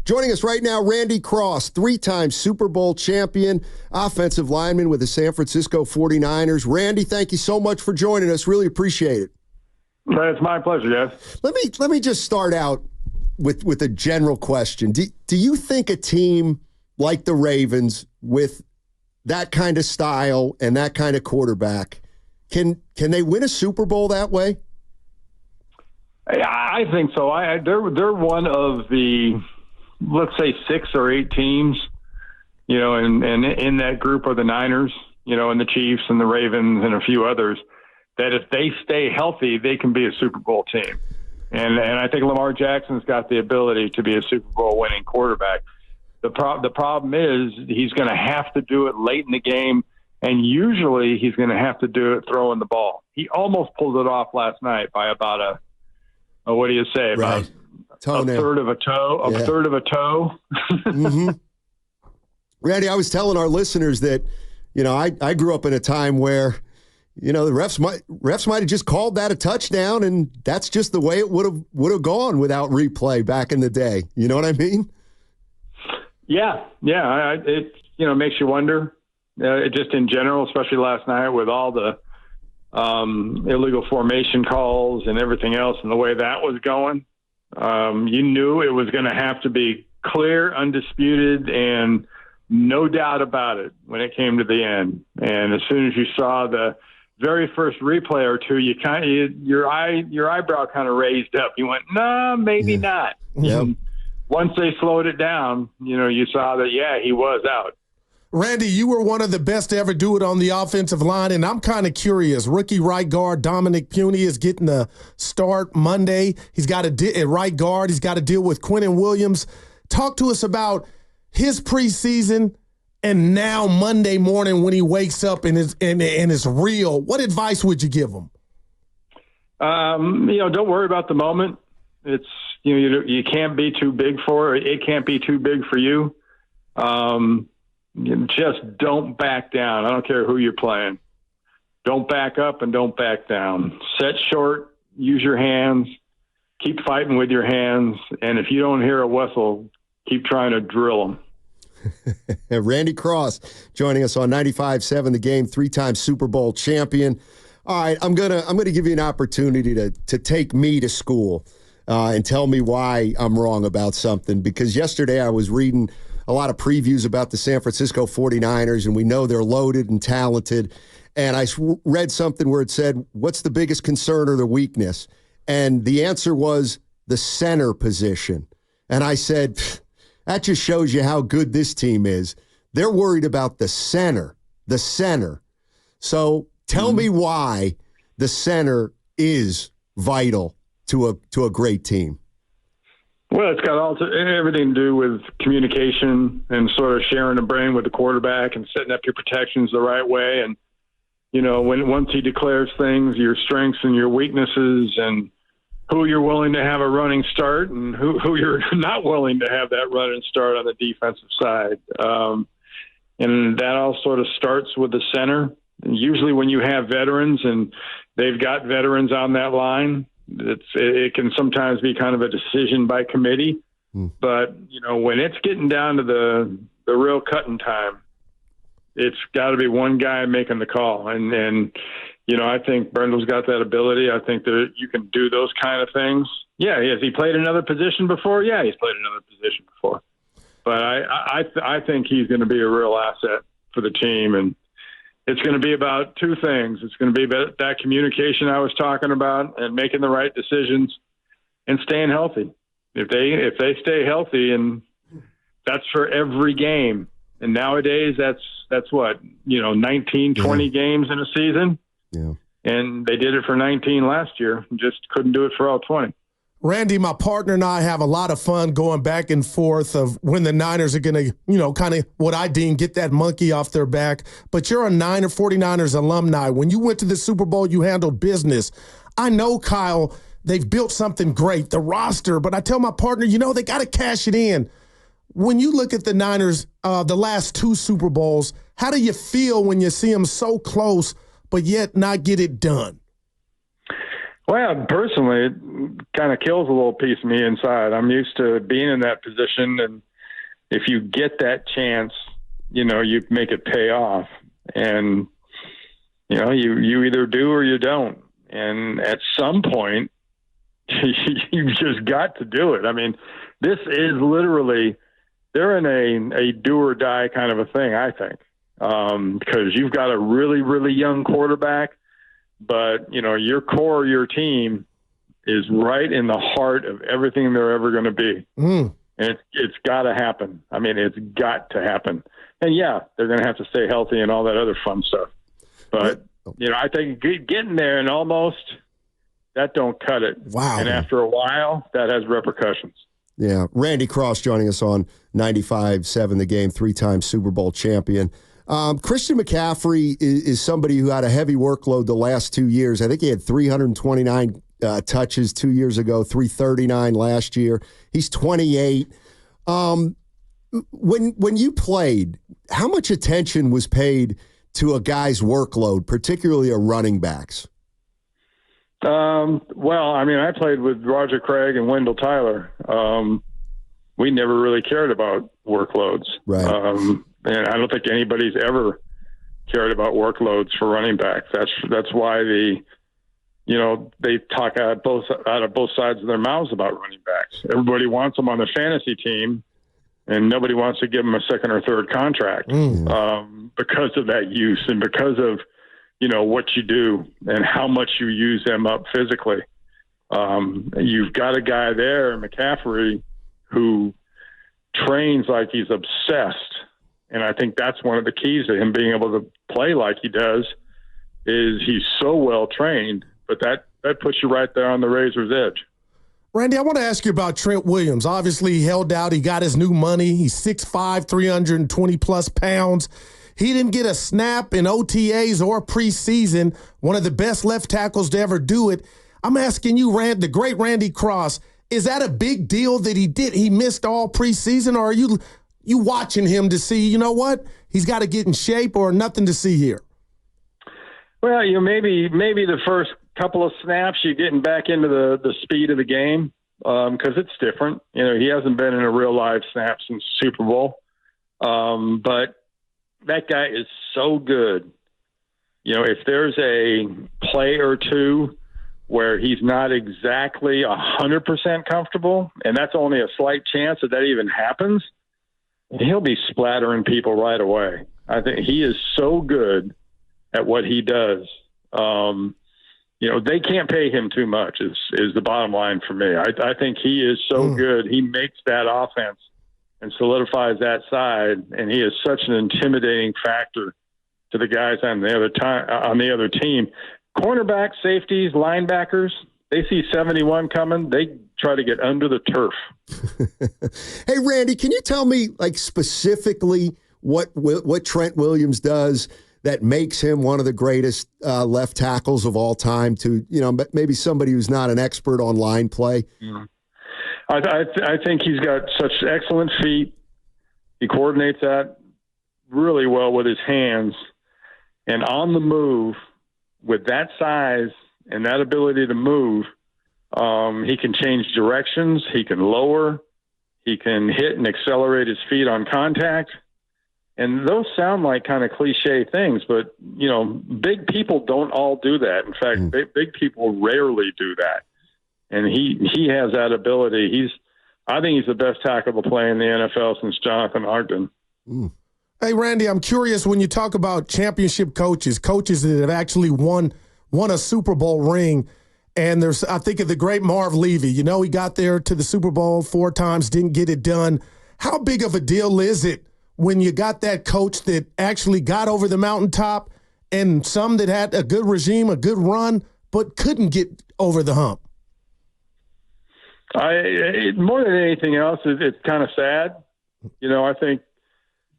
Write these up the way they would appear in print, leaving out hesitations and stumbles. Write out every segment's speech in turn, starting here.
Joining us right now, Randy Cross, three-time Super Bowl champion, offensive lineman with the San Francisco 49ers. Randy, thank you so much for joining us. Really appreciate it. It's my pleasure, yes. Let me just start out with a general question. Do you think a team like the Ravens with that kind of style and that kind of quarterback, can they win a Super Bowl that way? I think so. They're one of the, let's say, 6 or 8 teams, and in that group are the Niners, and the Chiefs and the Ravens and a few others, that if they stay healthy, they can be a Super Bowl team. And I think Lamar Jackson's got the ability to be a Super Bowl winning quarterback. The problem is he's going to have to do it late in the game, and usually he's going to have to do it throwing the ball. He almost pulled it off last night by about what do you say? About a third of a toe. A third of a toe. Mm-hmm. Randy, I was telling our listeners that, I grew up in a time where, the refs might have just called that a touchdown, and that's just the way it would have gone without replay back in the day. You know what I mean? Yeah. It makes you wonder. Just in general, especially last night with all the illegal formation calls and everything else and the way that was going, you knew it was going to have to be clear, undisputed, and no doubt about it when it came to the end. And as soon as you saw the very first replay or two, your eyebrow kind of raised up. You went, no, maybe not. Yep. Once they slowed it down, you saw that, he was out. Randy, you were one of the best to ever do it on the offensive line, and I'm kind of curious. Rookie right guard Dominic Puni is getting the start Monday. He's got at right guard. He's got to deal with Quentin Williams. Talk to us about his preseason and now Monday morning when he wakes up and it's real. What advice would you give him? Don't worry about the moment. It's you can't be too big for it. It can't be too big for you. Just don't back down. I don't care who you're playing. Don't back up and don't back down. Set short, use your hands, keep fighting with your hands, and if you don't hear a whistle, keep trying to drill them. Randy Cross joining us on 95.7 The Game, three-time Super Bowl champion. All right, I'm gonna give you an opportunity to take me to school and tell me why I'm wrong about something, because yesterday I was reading a lot of previews about the San Francisco 49ers, and we know they're loaded and talented. And I read something where it said, what's the biggest concern or the weakness? And the answer was the center position. And I said, that just shows you how good this team is. They're worried about the center. So tell me why the center is vital to a great team. Well, it's got everything to do with communication and sort of sharing the brain with the quarterback and setting up your protections the right way. And, once he declares things, your strengths and your weaknesses, and who you're willing to have a running start and who you're not willing to have that running start on the defensive side. And that all sort of starts with the center. And usually when you have veterans and they've got veterans on that line, it can sometimes be kind of a decision by committee, but when it's getting down to the real cutting time, it's got to be one guy making the call. And I think Brendel's got that ability. I think that you can do those kind of things. Yeah, has he played another position before? Yeah, he's played another position before. But I think he's going to be a real asset for the team, and it's going to be about two things. It's going to be about that communication I was talking about and making the right decisions and staying healthy. If they stay healthy, and that's for every game. And nowadays that's what, 19, 20 games in a season. Yeah. And they did it for 19 last year and just couldn't do it for all 20. Randy, my partner and I have a lot of fun going back and forth of when the Niners are going to, kind of what I deem get that monkey off their back. But you're a 49ers alumni. When you went to the Super Bowl, you handled business. I know, Kyle, they've built something great, the roster. But I tell my partner, they got to cash it in. When you look at the Niners, the last 2 Super Bowls, how do you feel when you see them so close but yet not get it done? Well, personally, it kind of kills a little piece of me inside. I'm used to being in that position, and if you get that chance, you make it pay off. And, you either do or you don't. And at some point, you've just got to do it. I mean, this is literally, they're in a do or die kind of a thing, I think, because you've got a really, really young quarterback, but, your core, your team is right in the heart of everything they're ever going to be. And it's got to happen. I mean, it's got to happen. And, yeah, they're going to have to stay healthy and all that other fun stuff. But, I think getting there and almost – that don't cut it. Wow. And after a while, that has repercussions. Yeah. Randy Cross joining us on 95.7 The Game, 3-time Super Bowl champion. Christian McCaffrey is somebody who had a heavy workload the last 2 years. I think he had 329 touches 2 years ago, 339 last year. He's 28. When you played, how much attention was paid to a guy's workload, particularly a running back's? Well, I mean, I played with Roger Craig and Wendell Tyler. We never really cared about workloads. Right. And I don't think anybody's ever cared about workloads for running backs. That's why they talk out of both sides of their mouths about running backs. Everybody wants them on the fantasy team, and nobody wants to give them a second or third contract because of that use and because of what you do and how much you use them up physically. You've got a guy there, McCaffrey, who trains like he's obsessed. And I think that's one of the keys to him being able to play like he does is he's so well trained, but that puts you right there on the razor's edge. Randy, I want to ask you about Trent Williams. Obviously, he held out. He got his new money. He's 6'5", 320-plus pounds. He didn't get a snap in OTAs or preseason, one of the best left tackles to ever do it. I'm asking you, the great Randy Cross, is that a big deal that he missed all preseason, or are you watching him to see, what? He's got to get in shape or nothing to see here? Well, maybe the first couple of snaps you're getting back into the speed of the game because it's different. He hasn't been in a real live snap since Super Bowl. But that guy is so good. If there's a play or two where he's not exactly 100% comfortable, and that's only a slight chance that even happens, he'll be splattering people right away. I think he is so good at what he does. They can't pay him too much is the bottom line for me. I think he is so good. He makes that offense and solidifies that side, and he is such an intimidating factor to the guys on the other team. Cornerback, safeties, linebackers, they see 71 coming, they try to get under the turf. Hey, Randy, can you tell me, specifically what Trent Williams does that makes him one of the greatest left tackles of all time to, maybe somebody who's not an expert on line play? Yeah. I think he's got such excellent feet. He coordinates that really well with his hands. And on the move, with that size and that ability to move, he can change directions. He can lower. He can hit and accelerate his feet on contact. And those sound like kind of cliche things, but, big people don't all do that. In fact, big people rarely do that. And he has that ability. I think he's the best tackle to play in the NFL since Jonathan Ogden. Hey, Randy, I'm curious when you talk about championship coaches that have actually won a Super Bowl ring. And I think of the great Marv Levy. He got there to the Super Bowl 4 times, didn't get it done. How big of a deal is it when you got that coach that actually got over the mountaintop and some that had a good regime, a good run, but couldn't get over the hump? More than anything else, it's kind of sad. I think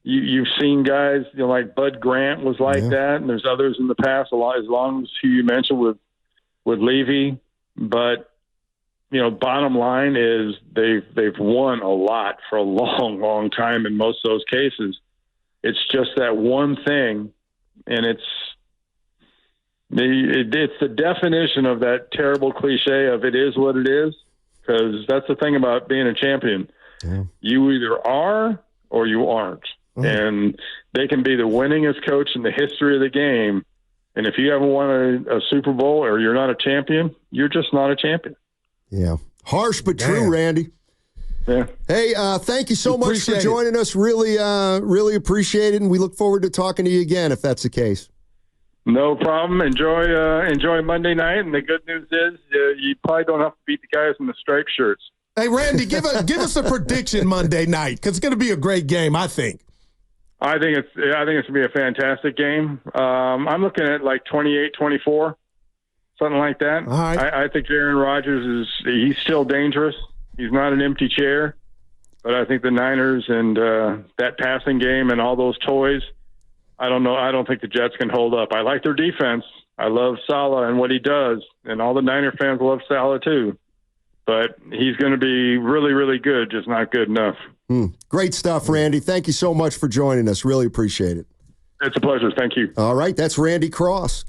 you've seen guys, like Bud Grant was like that, and there's others in the past, as long as who you mentioned with Levy. But bottom line is they've won a lot for a long, long time in most of those cases. It's just that one thing, and It's the definition of that terrible cliche of it is what it is, because that's the thing about being a champion. Yeah. You either are or you aren't. And they can be the winningest coach in the history of the game. And if you haven't won a Super Bowl or you're not a champion, you're just not a champion. Yeah. Harsh but true, Randy. Yeah. Hey, thank you so much for joining us. Really, really appreciate it. And we look forward to talking to you again if that's the case. No problem. Enjoy Monday night. And the good news is you probably don't have to beat the guys in the striped shirts. Hey, Randy, give us a prediction Monday night, because it's going to be a great game, I think. I think it's going to be a fantastic game. I'm looking at like 28-24, something like that. All right. I think Aaron Rodgers he's still dangerous. He's not an empty chair, but I think the Niners and that passing game and all those toys, I don't know. I don't think the Jets can hold up. I like their defense. I love Saleh and what he does, and all the Niner fans love Saleh too. But he's going to be really, really good, just not good enough. Great stuff, Randy. Thank you so much for joining us. Really appreciate it. It's a pleasure. Thank you. All right, that's Randy Cross.